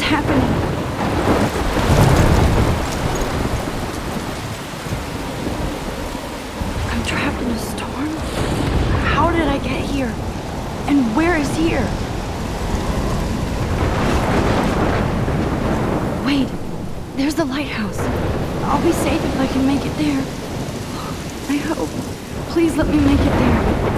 happening? I'm trapped in a storm? How did I get here? And where is here? Wait, there's the lighthouse. I'll be safe if I can make it there. I hope. Please let me make it there.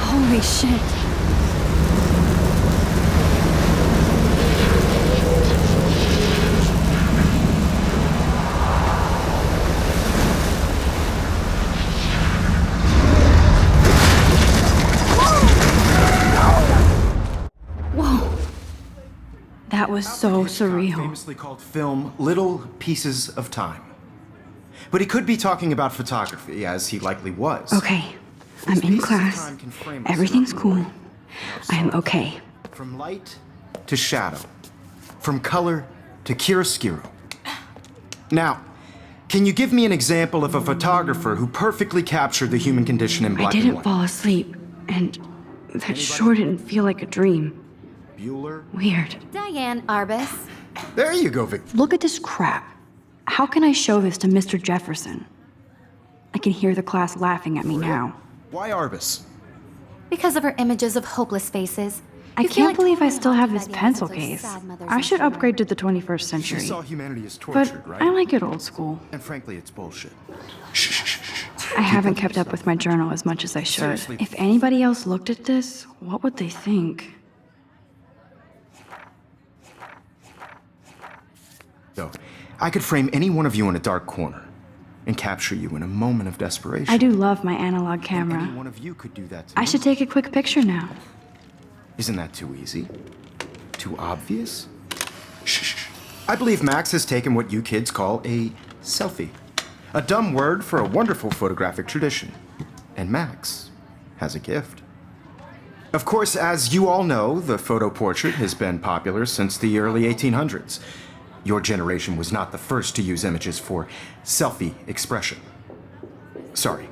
Holy shit. Whoa. That was so surreal. Famously called film Little Pieces of Time. But he could be talking about photography, as he likely was. Okay. I'm in class. Everything's cool. I'm okay. From light to shadow. From color to chiaroscuro. Now, can you give me an example of a photographer who perfectly captured the human condition in black and I didn't white? fall asleep, and that sure didn't feel like a dream. Bueller? Weird. Diane Arbus. There you go, Vic. Look at this crap. How can I show this to Mr. Jefferson? I can hear the class laughing at me now. Why Arbus? Because of her images of hopeless faces. I can't believe I still have this pencil case. I should upgrade to the 21st She century. saw humanity as tortured, But right? I like it old school. And frankly, it's bullshit. Shh, shh, shh, shh. I haven't kept up with my journal as much as I should. Seriously. If anybody else looked at this, what would they think? So, I could frame any one of you in a dark corner and capture you in a moment of desperation. I do love my analog Any camera. one of you could do that too. I should take a quick picture now. Isn't that too easy? Too obvious? Shh, shh, shh. I believe Max has taken what you kids call a selfie. A dumb word for a wonderful photographic tradition. And Max has a gift. Of course, as you all know, the photo portrait has been popular since the early 1800s. Your generation was not the first to use images for selfie expression. Sorry,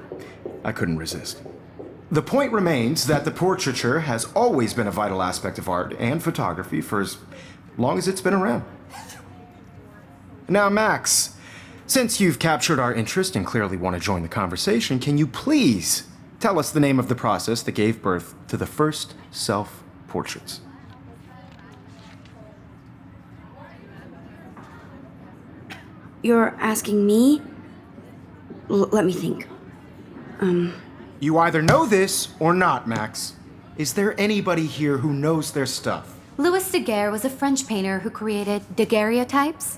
I couldn't resist. The point remains that the portraiture has always been a vital aspect of art and photography for as long as it's been around. Now, Max, since you've captured our interest and clearly want to join the conversation, can you please tell us the name of the process that gave birth to the first self-portraits? You're asking me? Let me think. You either know this or not, Max. Is there anybody here who knows their stuff? Louis Daguerre was a French painter who created daguerreotypes,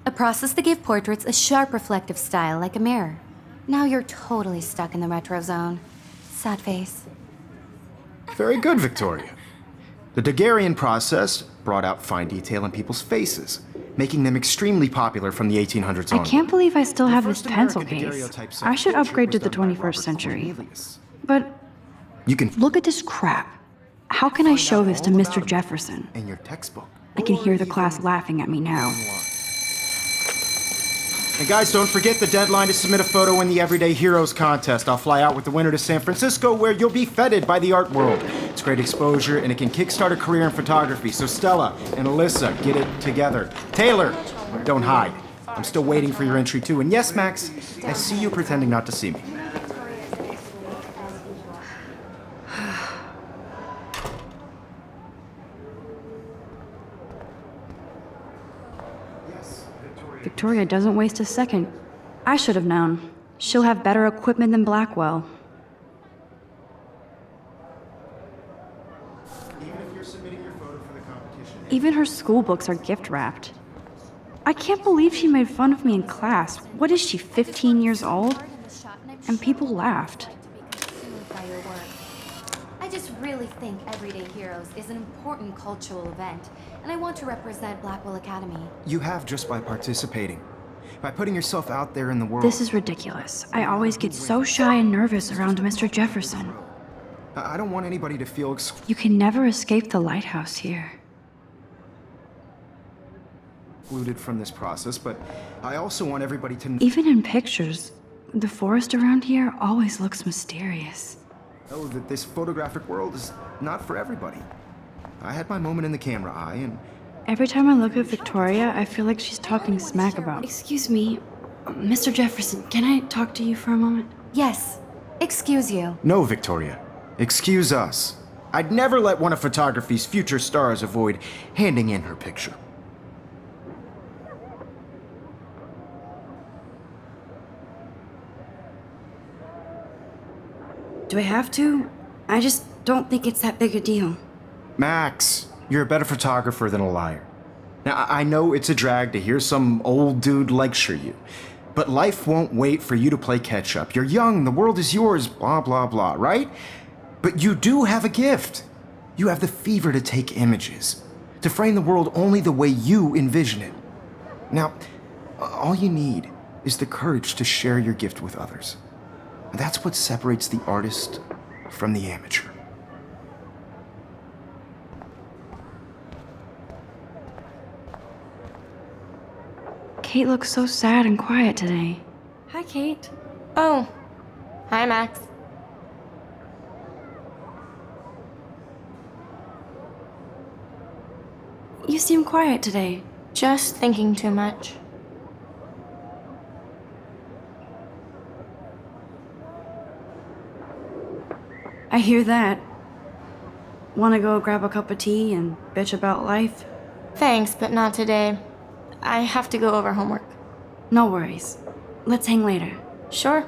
a process that gave portraits a sharp reflective style like a mirror. Now you're totally stuck in the retro zone. Sad face. Very good, Victoria. The Daguerrean process brought out fine detail in people's faces, making them extremely popular from the 1800s on. I can't believe I still have this first pencil American case. daguerreotype I should self-portrait upgrade to was the done by 21st Robert century. Cornelius. But You can look at this crap. How can I show this to Mr. Jefferson? in your textbook. I can hear the Or class even laughing at me now. online. And guys, don't forget the deadline to submit a photo in the Everyday Heroes contest. I'll fly out with the winner to San Francisco, where you'll be feted by the art world. It's great exposure, and it can kickstart a career in photography. So Stella and Alyssa, get it together. Taylor, don't hide. I'm still waiting for your entry too. And yes, Max, I see you pretending not to see me. Victoria doesn't waste a second. I should have known. She'll have better equipment than Blackwell. Even if you're submitting your photo for the competition. Even her school books are gift-wrapped. I can't believe she made fun of me in class. What is she, 15 years old? And people laughed. I just really think Everyday Heroes is an important cultural event, and I want to represent Blackwell Academy. You have just by participating. By putting yourself out there in the world. This is ridiculous. I always get so shy and nervous around Mr. Jefferson. I don't want anybody to feel You can never escape the lighthouse here. excluded from this process, but I also want everybody to Even in pictures, the forest around here always looks mysterious. know that this photographic world is not for everybody. I had my moment in the camera eye, and Every time I look at Victoria, I feel like she's talking smack about. Excuse me, Mr. Jefferson, can I talk to you for a moment? Yes, excuse you. no, Victoria. Excuse us. I'd never let one of photography's future stars avoid handing in her picture. Do I have to? I just don't think it's that big a deal. Max, you're a better photographer than a liar. Now, I know it's a drag to hear some old dude lecture you, but life won't wait for you to play catch up. You're young, the world is yours, blah, blah, blah, right? But you do have a gift. You have the fever to take images, to frame the world only the way you envision it. Now, all you need is the courage to share your gift with others. That's what separates the artist from the amateur. Kate looks so sad and quiet today. Hi, Kate. Oh, hi, Max. You seem quiet today. Just thinking too much. I hear that. Wanna go grab a cup of tea and bitch about life? Thanks, but not today. I have to go over homework. No worries. Let's hang later. Sure.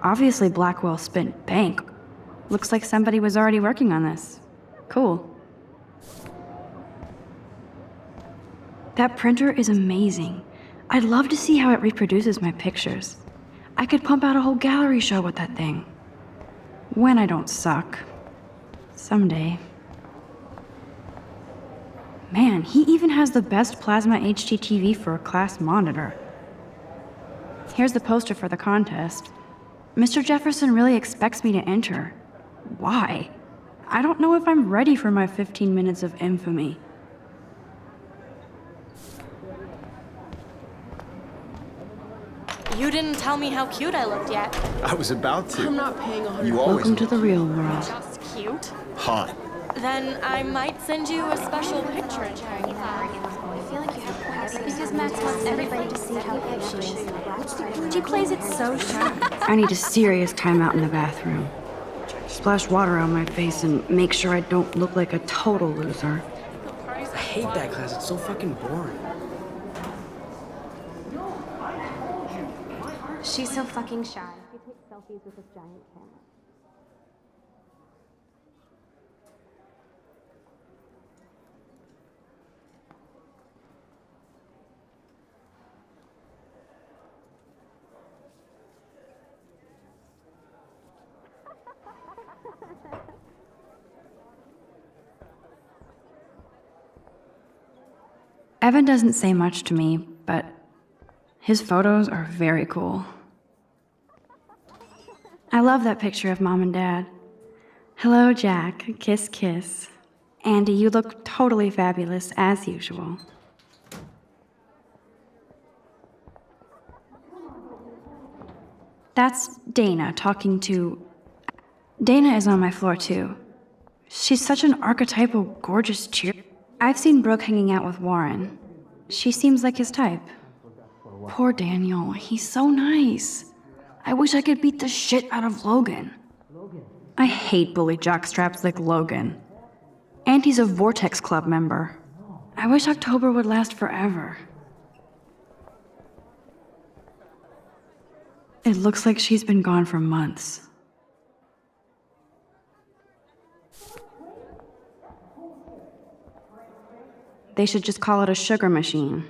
Obviously, Blackwell spent bank. Looks like somebody was already working on this. Cool. That printer is amazing. I'd love to see how it reproduces my pictures. I could pump out a whole gallery show with that thing. When I don't suck. Someday. Man, he even has the best plasma HDTV for a class monitor. Here's the poster for the contest. Mr. Jefferson really expects me to enter. Why? I don't know if I'm ready for my 15 minutes of infamy. You didn't tell me how cute I looked yet. I was about to. I'm not paying 100. You always Welcome to the real world. Just cute? hot. Then I might send you a special picture. Because Max wants everybody to see how good she is. She plays it so sharp. I need a serious timeout in the bathroom. Splash water on my face and make sure I don't look like a total loser. I hate that class. It's so fucking boring. She's so fucking shy. She takes selfies with this giant camera. Evan doesn't say much to me, but his photos are very cool. I love that picture of Mom and Dad. Hello, Jack. Kiss, kiss. Andy, you look totally fabulous, as usual. That's Dana talking to... Dana is on my floor, too. She's such an archetypal, gorgeous cheer. I've seen Brooke hanging out with Warren. She seems like his type. Poor Daniel, he's so nice. I wish I could beat the shit out of Logan. I hate bully jockstraps like Logan. Auntie's a Vortex Club member. I wish October would last forever. It looks like she's been gone for months. They should just call it a sugar machine.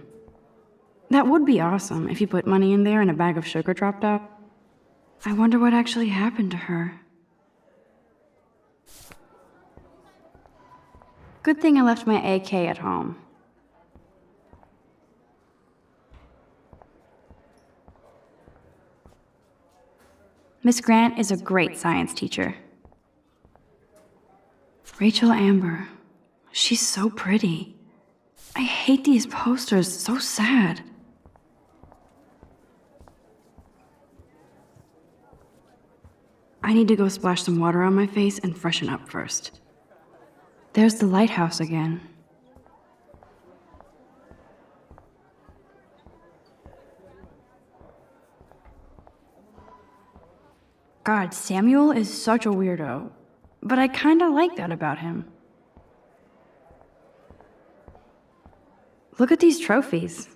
That would be awesome if you put money in there and a bag of sugar dropped out. I wonder what actually happened to her. Good thing I left my AK at home. Miss Grant is a great science teacher. Rachel Amber. She's so pretty. I hate these posters, so sad. I need to go splash some water on my face and freshen up first. There's the lighthouse again. God, Samuel is such a weirdo, but I kinda like that about him. Look at these trophies.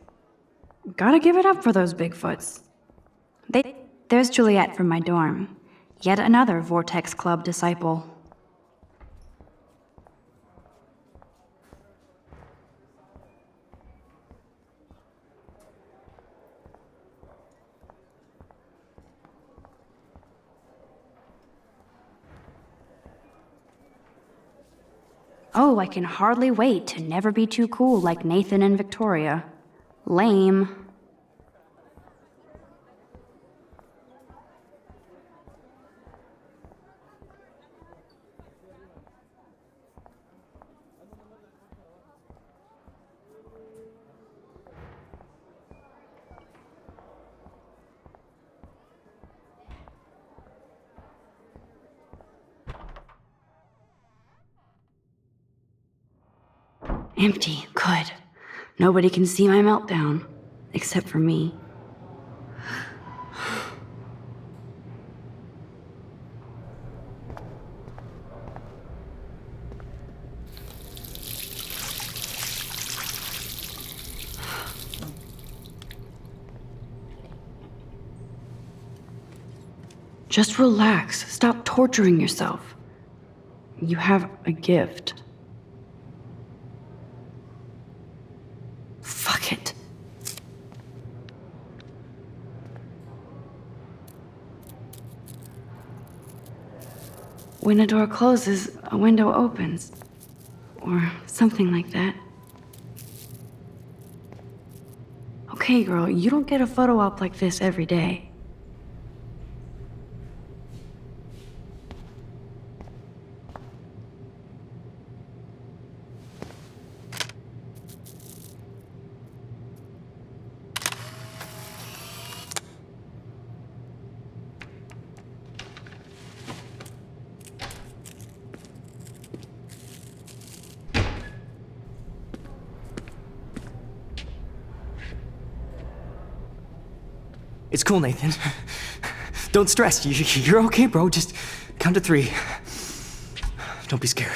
Gotta give it up for those Bigfoots. There's Juliet from my dorm. Yet another Vortex Club disciple. Oh, I can hardly wait to never be too cool like Nathan and Victoria. Lame. Empty. Good. Nobody can see my meltdown. Except for me. Just relax. Stop torturing yourself. You have a gift. Fuck it. When a door closes, a window opens. Or something like that. Okay, girl, you don't get a photo op like this every day. It's cool, Nathan. Don't stress. You're okay, bro. Just count to 3. Don't be scared.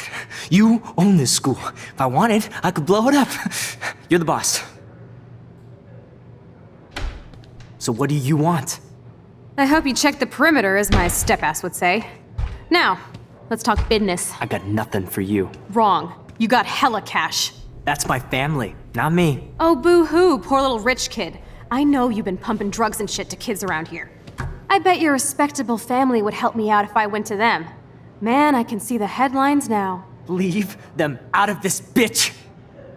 You own this school. If I wanted, I could blow it up. You're the boss. So what do you want? I hope you checked the perimeter, as my step-ass would say. Now, let's talk business. I got nothing for you. Wrong. You got hella cash. That's my family, not me. Oh, boo-hoo, poor little rich kid. I know you've been pumping drugs and shit to kids around here. I bet your respectable family would help me out if I went to them. Man, I can see the headlines now. Leave them out of this bitch!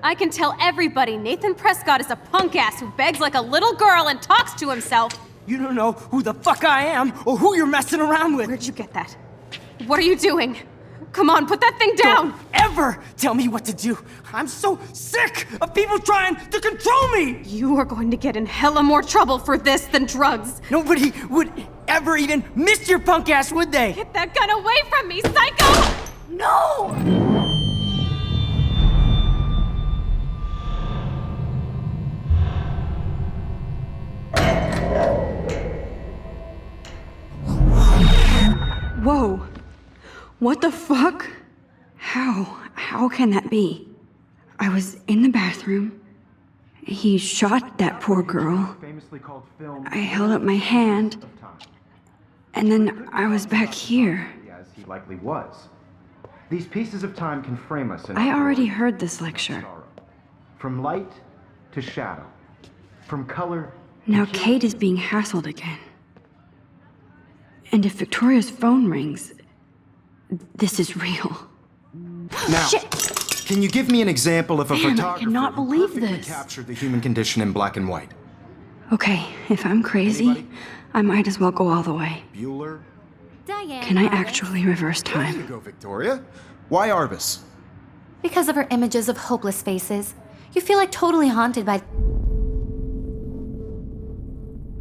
I can tell everybody Nathan Prescott is a punk ass who begs like a little girl and talks to himself. You don't know who the fuck I am or who you're messing around with. Where'd you get that? What are you doing? Come on, put that thing down! Don't ever tell me what to do. I'm so sick of people trying to control me! You are going to get in hella more trouble for this than drugs. Nobody would ever even miss your punk ass, would they? Get that gun away from me, psycho! No! Whoa. What the fuck? How How can that be? I was in the bathroom. He shot that poor girl. I held up my hand. And then I was back here. As he likely was. These pieces of time can frame us in I already heard this lecture. From light to shadow. From color. Now Kate is being hassled again. And if Victoria's phone rings, this is real. Now, Shit! can you give me an example of a Man, I photographer cannot who believe perfectly this. captured the human condition in black and white? Okay, if I'm crazy, Anybody? I might as well go all the way. Bueller? Diane. Can I Arbus. actually reverse There you time? go, Victoria. Why Arbus? Because of her images of hopeless faces, you feel like totally haunted by.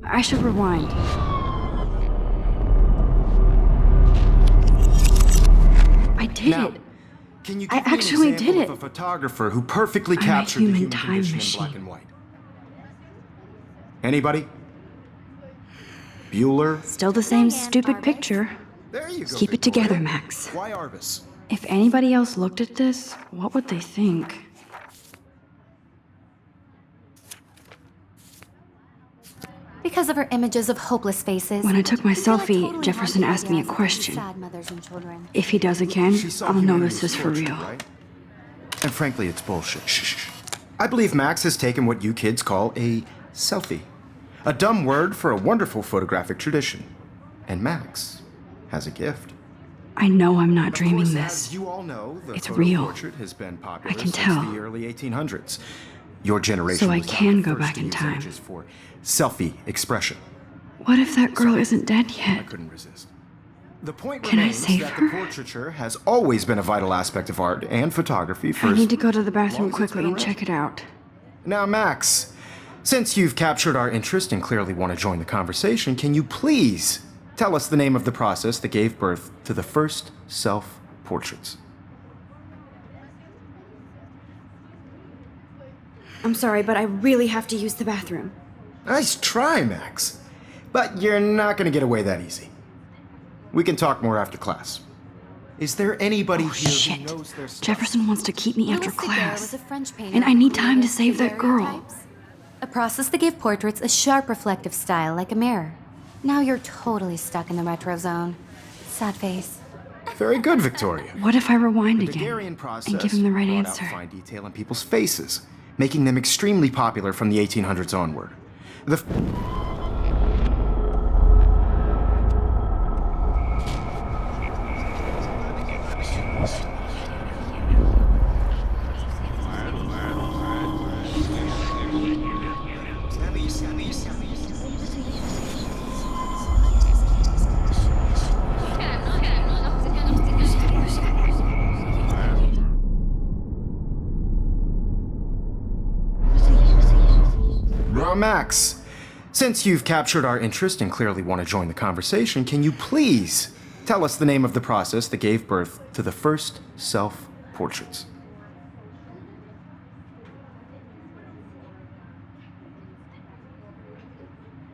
I should rewind. I did Now, it. can you I give me actually an example did of it. a photographer who perfectly I'm a captured the human human time condition in machine. black and white? Anybody? Bueller? Still the same Diane stupid Arbus. picture. There you go. Keep it Victoria. together, Max. Why Arbus? If anybody else looked at this, what would they think? Because of her images of hopeless faces. When I took my you feel selfie, totally Jefferson haunted asked by me a the question. sad mothers and children. If he does again, She saw I'll know humanity this as is for torture, real. right? And frankly, it's bullshit. Shh. I believe Max has taken what you kids call a selfie. A dumb word for a wonderful photographic tradition. And Max has a gift. I know I'm not Of dreaming course, this. as you all know, the It's photo real. portrait has been popular I can since tell. the early 1800s. Your generation So I was not can the go first back to in use time. images for selfie expression. What if that girl isn't dead I yet? couldn't resist. The point Can I remains save that her? the portraiture has always been a vital aspect of art and photography for I as need to go to the long bathroom as it's quickly been and around. check it out. Now, Max, since you've captured our interest and clearly want to join the conversation, can you please tell us the name of the process that gave birth to the first self-portraits? I'm sorry, but I really have to use the bathroom. Nice try, Max. But you're not going to get away that easy. We can talk more after class. Is there anybody Oh, here shit. who knows their stuff? Jefferson wants to keep me after Louis Daguerre class. was a French painter And I need who time to created save that girl. daguerreotypes, a process that gave portraits a sharp reflective style like a mirror. Now you're totally stuck in the retro zone. Sad face. Very good, Victoria. What if I rewind The again Daguerrean process and give him the right brought answer? out fine detail in people's faces, making them extremely popular from the 1800s onward. The Max, since you've captured our interest and clearly want to join the conversation, can you please tell us the name of the process that gave birth to the first self-portraits?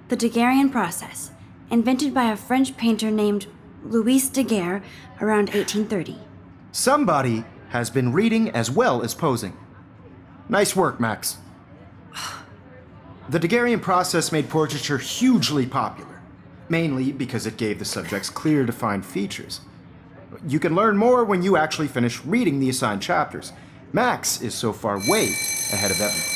The Daguerrean process, invented by a French painter named Louis Daguerre around 1830. Somebody has been reading as well as posing. Nice work, Max. The Daguerrean process made portraiture hugely popular, mainly because it gave the subjects clear, defined features. You can learn more when you actually finish reading the assigned chapters. Max is so far way ahead of everyone.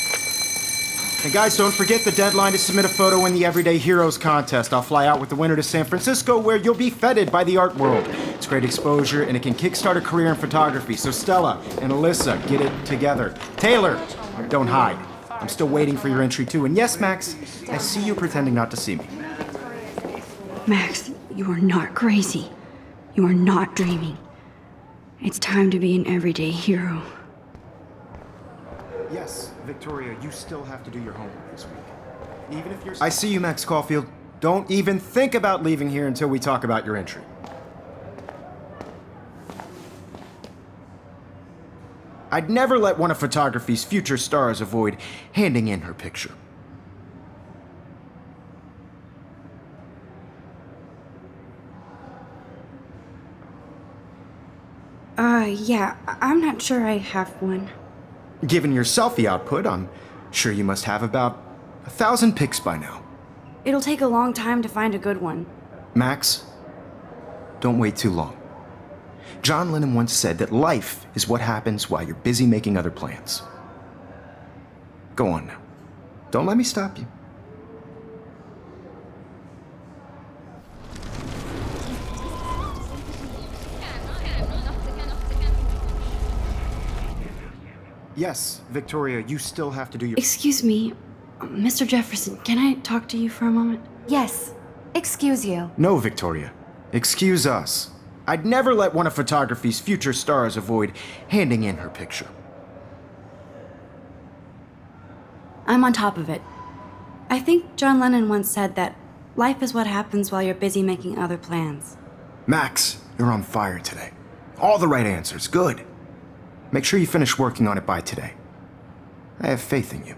And guys, don't forget the deadline to submit a photo in the Everyday Heroes contest. I'll fly out with the winner to San Francisco, where you'll be feted by the art world. It's great exposure, and it can kickstart a career in photography. So Stella and Alyssa, get it together. Taylor, don't hide. I'm still waiting for your entry too. And yes, Max, I see you pretending not to see me. Max, you are not crazy. You are not dreaming. It's time to be an everyday hero. Yes, Victoria, you still have to do your homework this week. Even if you're... I see you, Max Caulfield. Don't even think about leaving here until we talk about your entry. I'd never let one of photography's future stars avoid handing in her picture. Yeah, I'm not sure I have one. Given your selfie output, I'm sure you must have about 1,000 pics by now. It'll take a long time to find a good one. Max, don't wait too long. John Lennon once said that life is what happens while you're busy making other plans. Go on now. Don't let me stop you. Yes, Victoria, you still have to do your... Excuse me, Mr. Jefferson, can I talk to you for a moment? Yes. Excuse you. No, Victoria. Excuse us. I'd never let one of photography's future stars avoid handing in her picture. I'm on top of it. I think John Lennon once said that life is what happens while you're busy making other plans. Max, you're on fire today. All the right answers. Good. Make sure you finish working on it by today. I have faith in you.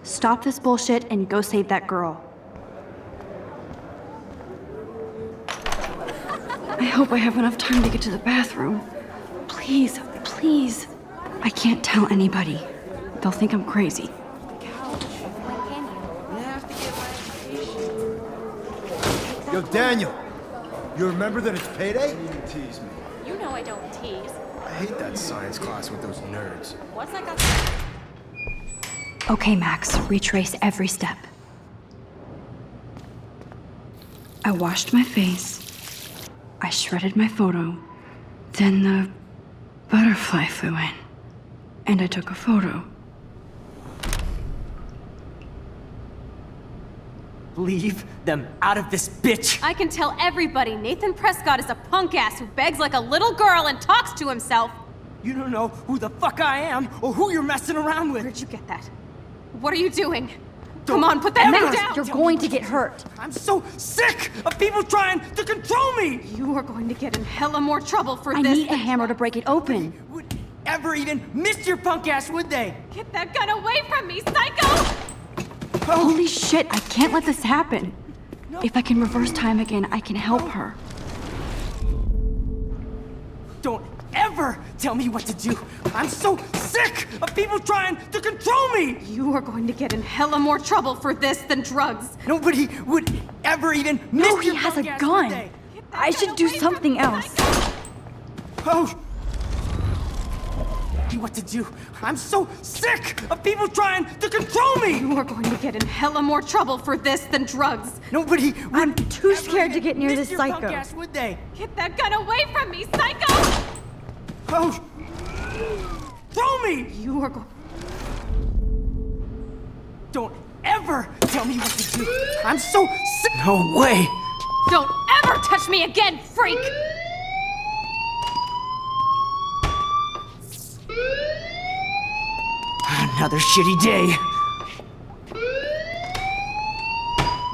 Stop this bullshit and go save that girl. I hope I have enough time to get to the bathroom. Please, please. I can't tell anybody. They'll think I'm crazy. Yo, Daniel, you remember that it's payday? You tease me. You know I don't tease. I hate that science class with those nerds. What's that got? Okay, Max, retrace every step. I washed my face. I shredded my photo. Then the butterfly flew in. And I took a photo. Leave them out of this bitch! I can tell everybody Nathan Prescott is a punk ass who begs like a little girl and talks to himself. You don't know who the fuck I am or who you're messing around with. Where'd you get that? What are you doing? Come on, put that thing down! You're going to get hurt. I'm so sick of people trying to control me! You are going to get in hella more trouble for I this. need a hammer to break it open. Would ever even miss your punk ass, would they? Get that gun away from me, psycho! Holy shit, I can't let this happen. If I can reverse time again, I can help her. Don't ever tell me what to do! I'm so sick of people trying to control me! You are going to get in hella more trouble for this than drugs. Nobody would ever even miss No, he your has a punk ass, gun. would they? Get that I gun should do away from something me, else. psycho! Oh! What to do? I'm so sick of people trying to control me! You are going to get in hella more trouble for this than drugs. Nobody would I'm too ever scared to even get near miss this your psycho. punk ass, would they? Get that gun away from me, psycho! Oh! Throw me! You are going... Don't ever tell me what to do! I'm so sick! No way! Don't ever touch me again, freak! Another shitty day.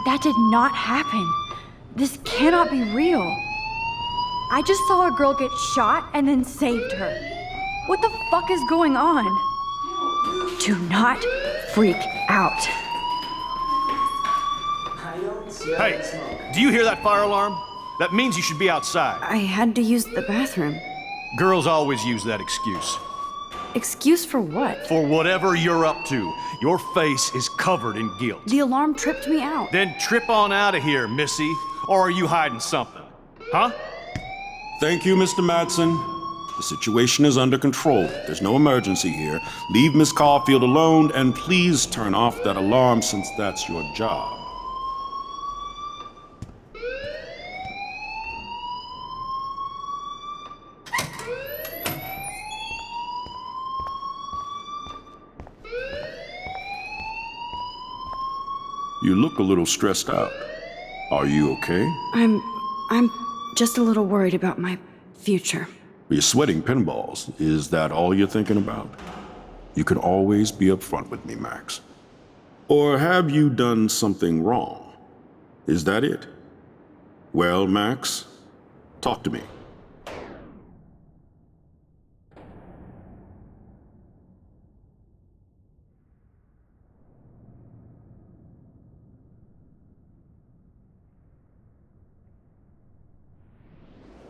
That did not happen. This cannot be real. I just saw a girl get shot and then saved her. What the fuck is going on? Do not freak out. Hey, do you hear that fire alarm? That means you should be outside. I had to use the bathroom. Girls always use that excuse. Excuse for what? For whatever you're up to, your face is covered in guilt. The alarm tripped me out. Then trip on out of here, Missy. Or are you hiding something? Huh? Thank you, Mr. Madsen. The situation is under control. There's no emergency here. Leave Miss Caulfield alone, and please turn off that alarm since that's your job. You look a little stressed out. Are you okay? I'm just a little worried about my future. You're sweating pinballs. Is that all you're thinking about? You can always be upfront with me, Max. Or have you done something wrong? Is that it? Well, Max, talk to me.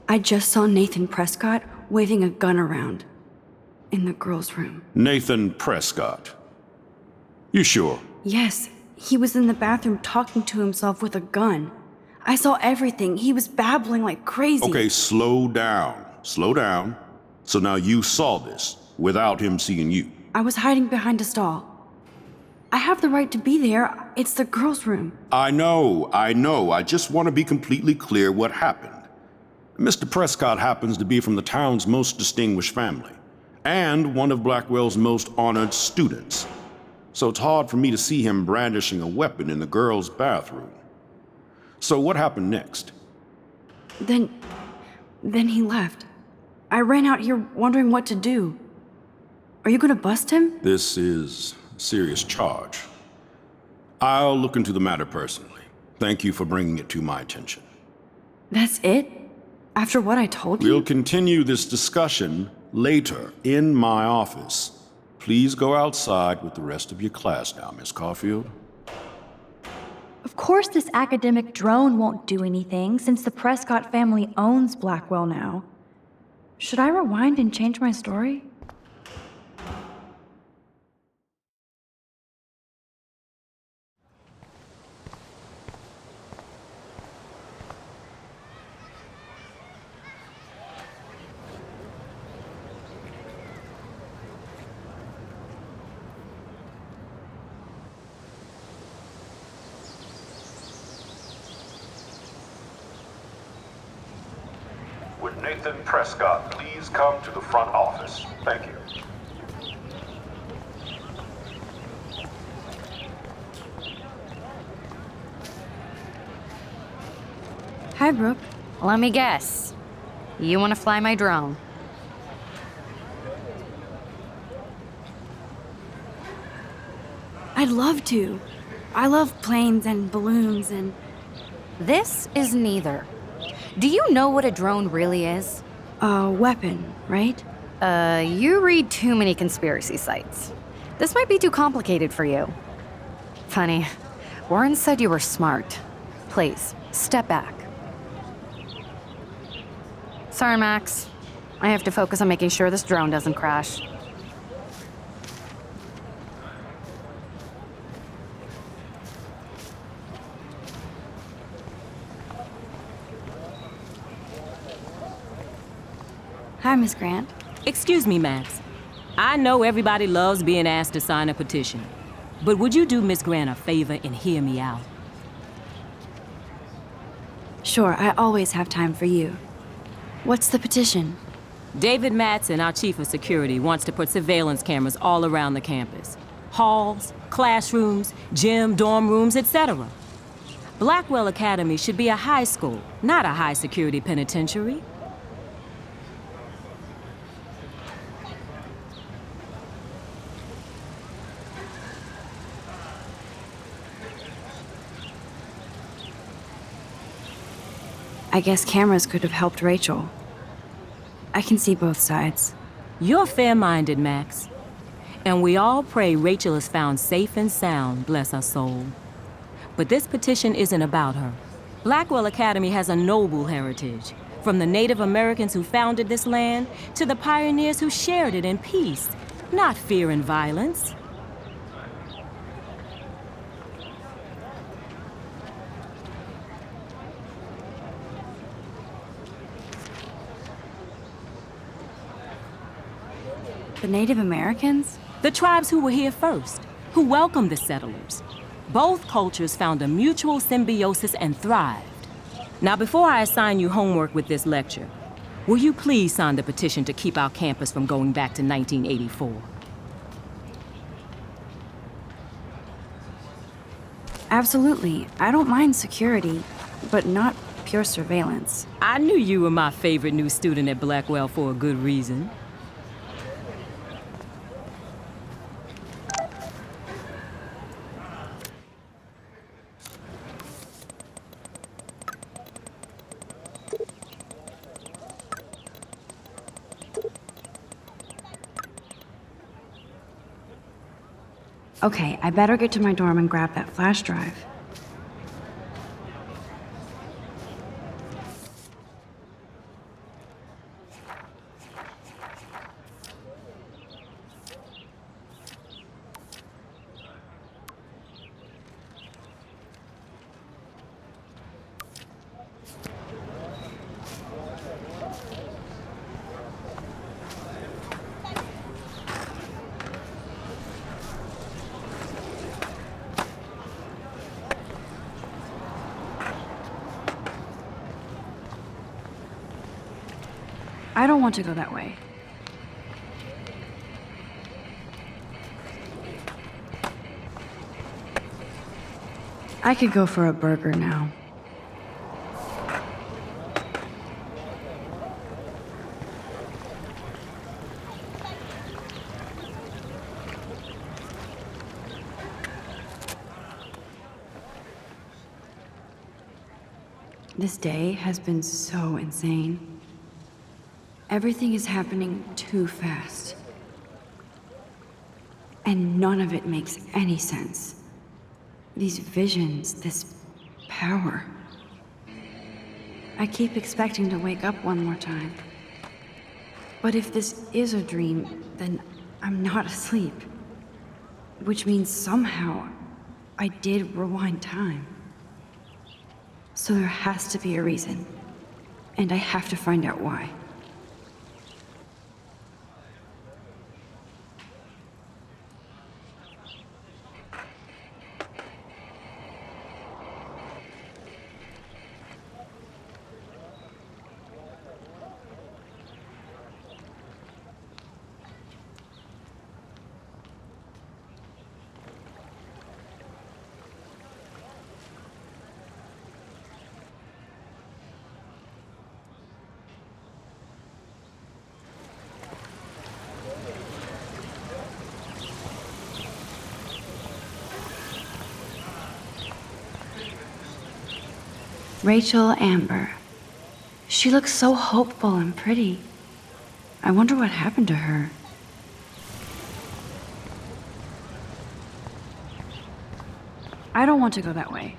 I just saw Nathan Prescott waving a gun around in the girls' room. Nathan Prescott. You sure? Yes, he was in the bathroom talking to himself with a gun. I saw everything. He was babbling like crazy. Okay, slow down. Slow down. So now you saw this without him seeing you. I was hiding behind a stall. I have the right to be there. It's the girls' room. I know. I just want to be completely clear what happened. Mr. Prescott happens to be from the town's most distinguished family, and one of Blackwell's most honored students. So it's hard for me to see him brandishing a weapon in the girls' bathroom. So what happened next? Then he left. I ran out here wondering what to do. Are you gonna bust him? This is a serious charge. I'll look into the matter personally. Thank you for bringing it to my attention. That's it? After what I told you? We'll continue this discussion later in my office. Please go outside with the rest of your class now, Miss Caulfield. Of course this academic drone won't do anything, since the Prescott family owns Blackwell now. Should I rewind and change my story? Would Nathan Prescott please come to the front office? Thank you. Hi, Brooke. Let me guess. You want to fly my drone? I'd love to. I love planes and balloons and... This is neither. Do you know what a drone really is? A weapon, right? You read too many conspiracy sites. This might be too complicated for you. Funny, Warren said you were smart. Please, step back. Sorry, Max. I have to focus on making sure this drone doesn't crash. Hi, Miss Grant. Excuse me, Max. I know everybody loves being asked to sign a petition, but would you do Miss Grant a favor and hear me out? Sure, I always have time for you. What's the petition? David Matson, our chief of security, wants to put surveillance cameras all around the campus. Halls, classrooms, gym, dorm rooms, etc. Blackwell Academy should be a high school, not a high-security penitentiary. I guess cameras could have helped Rachel. I can see both sides. You're fair-minded, Max. And we all pray Rachel is found safe and sound, bless her soul. But this petition isn't about her. Blackwell Academy has a noble heritage, from the Native Americans who founded this land to the pioneers who shared it in peace, not fear and violence. The Native Americans? The tribes who were here first, who welcomed the settlers. Both cultures found a mutual symbiosis and thrived. Now, before I assign you homework with this lecture, will you please sign the petition to keep our campus from going back to 1984? Absolutely. I don't mind security, but not pure surveillance. I knew you were my favorite new student at Blackwell for a good reason. Okay, I better get to my dorm and grab that flash drive. I don't want to go that way. I could go for a burger now. This day has been so insane. Everything is happening too fast. And none of it makes any sense. These visions, this power. I keep expecting to wake up one more time. But if this is a dream, then I'm not asleep. Which means somehow I did rewind time. So there has to be a reason. And I have to find out why. Rachel Amber. She looks so hopeful and pretty. I wonder what happened to her. I don't want to go that way.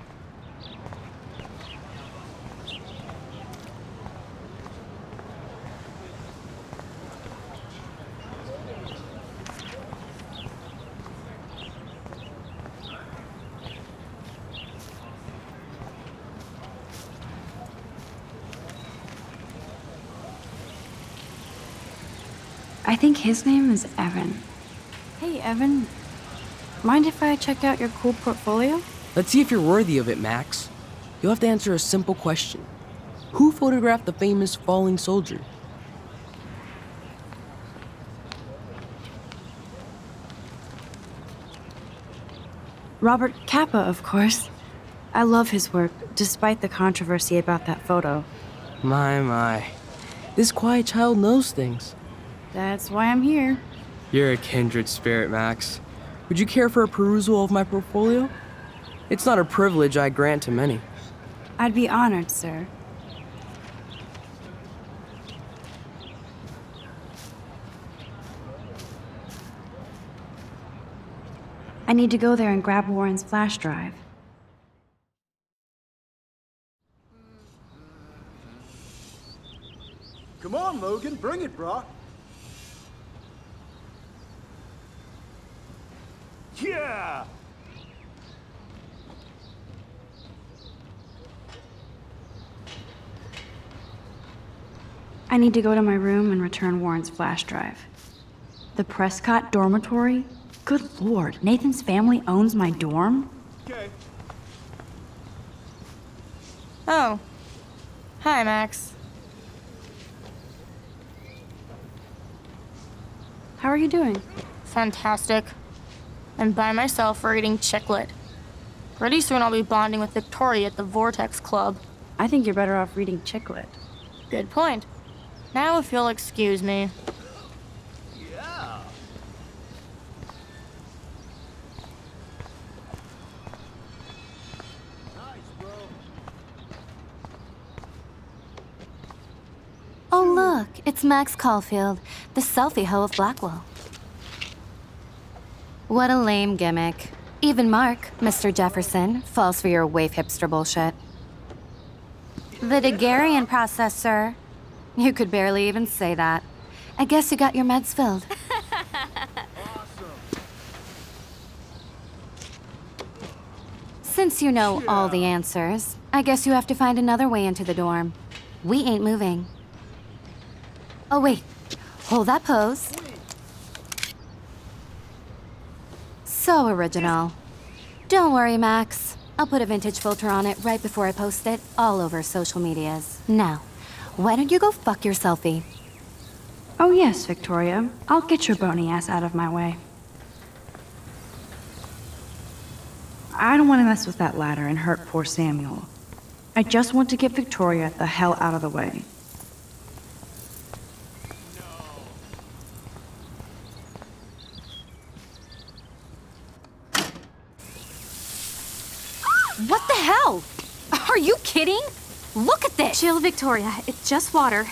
I think his name is Evan. Hey, Evan. Mind if I check out your cool portfolio? Let's see if you're worthy of it, Max. You'll have to answer a simple question. Who photographed the famous falling soldier? Robert Capa, of course. I love his work, despite the controversy about that photo. My. This quiet child knows things. That's why I'm here. You're a kindred spirit, Max. Would you care for a perusal of my portfolio? It's not a privilege I grant to many. I'd be honored, sir. I need to go there and grab Warren's flash drive. Come on, Logan, bring it, brah. Yeah! I need to go to my room and return Warren's flash drive. The Prescott dormitory? Good lord, Nathan's family owns my dorm? Okay. Oh. Hi, Max. How are you doing? Fantastic. I'm by myself reading Chicklet. Pretty soon I'll be bonding with Victoria at the Vortex Club. I think you're better off reading Chicklet. Good point. Now if you'll excuse me. Yeah. Nice, bro. Oh, look, it's Max Caulfield, the selfie hoe of Blackwell. What a lame gimmick. Even Mark, Mr. Jefferson, falls for your wave hipster bullshit. The Daguerrean process, sir. You could barely even say that. I guess you got your meds filled. Since you know all the answers, I guess you have to find another way into the dorm. We ain't moving. Oh, wait. Hold that pose. So original. Don't worry, Max. I'll put a vintage filter on it right before I post it all over social medias. Now, why don't you go fuck your selfie? Oh, yes, Victoria. I'll get your bony ass out of my way. I don't want to mess with that ladder and hurt poor Samuel. I just want to get Victoria the hell out of the way. What the hell? Are you kidding? Look at this! Chill, Victoria. It's just water.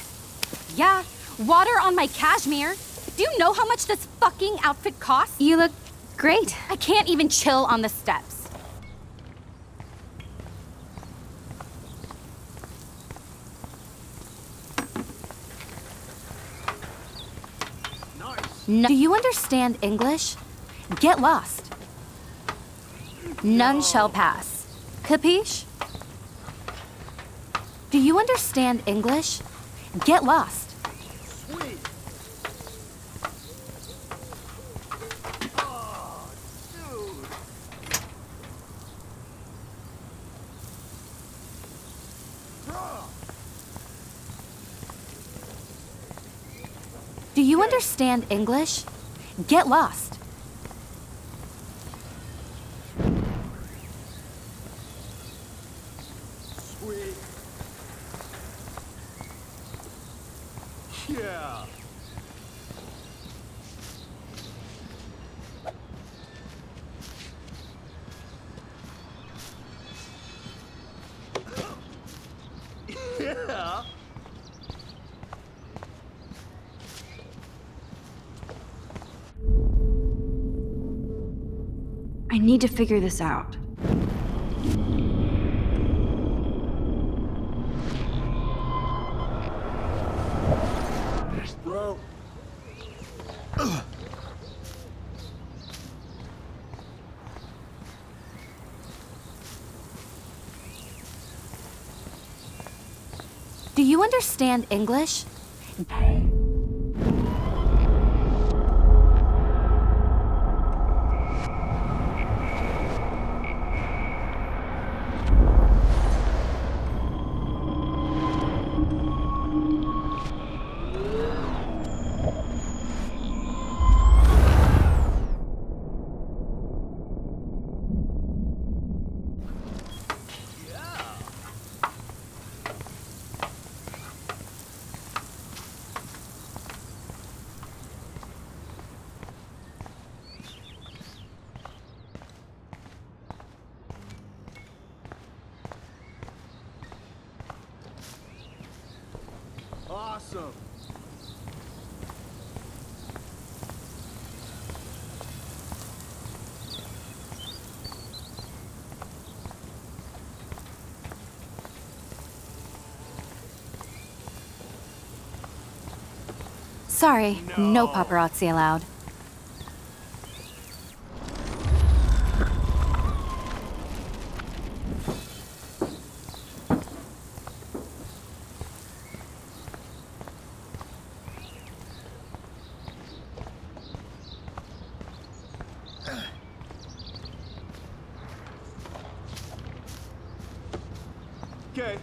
Yeah, water on my cashmere. Do you know how much this fucking outfit costs? You look great. I can't even chill on the steps. No. Do you understand English? Get lost. None shall pass. Capiche? Do you understand English? Get lost. Sweet. Oh, dude. Bruh. Do you understand English? Get lost. Sweet. Yeah. Yeah. I need to figure this out. Bro. Do you understand English? Awesome. Sorry, no paparazzi allowed. Okay.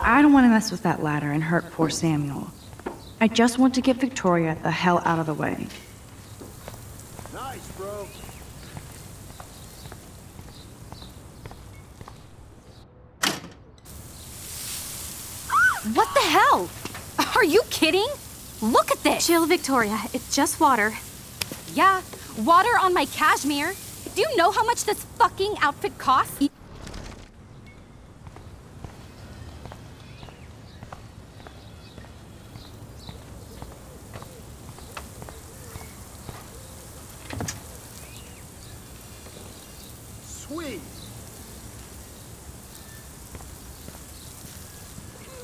I don't want to mess with that ladder and hurt poor Samuel. I just want to get Victoria the hell out of the way. Nice, bro. What the hell? Are you kidding? Look at this! Chill, Victoria. It's just water. Yeah, water on my cashmere. Do you know how much this fucking outfit costs? Sweet.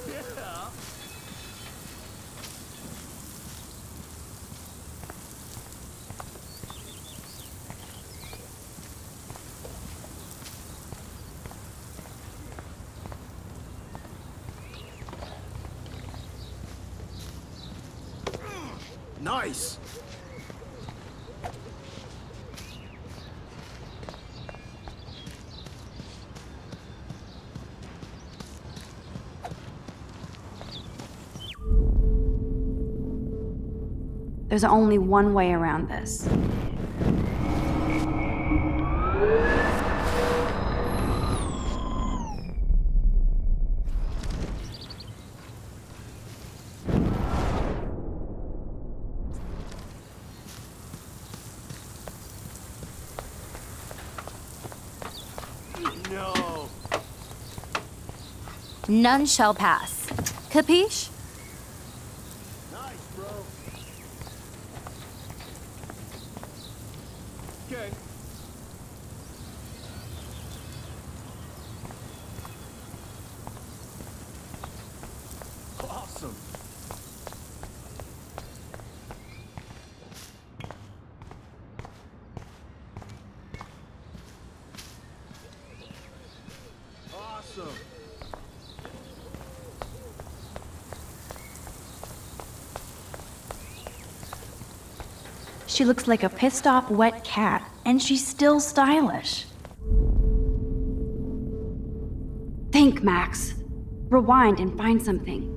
Yeah. Nice. There's only one way around this. No. None shall pass. Capiche? Nice, bro. Okay. Awesome. Awesome. She looks like a pissed off wet cat, and she's still stylish. Think, Max. Rewind and find something.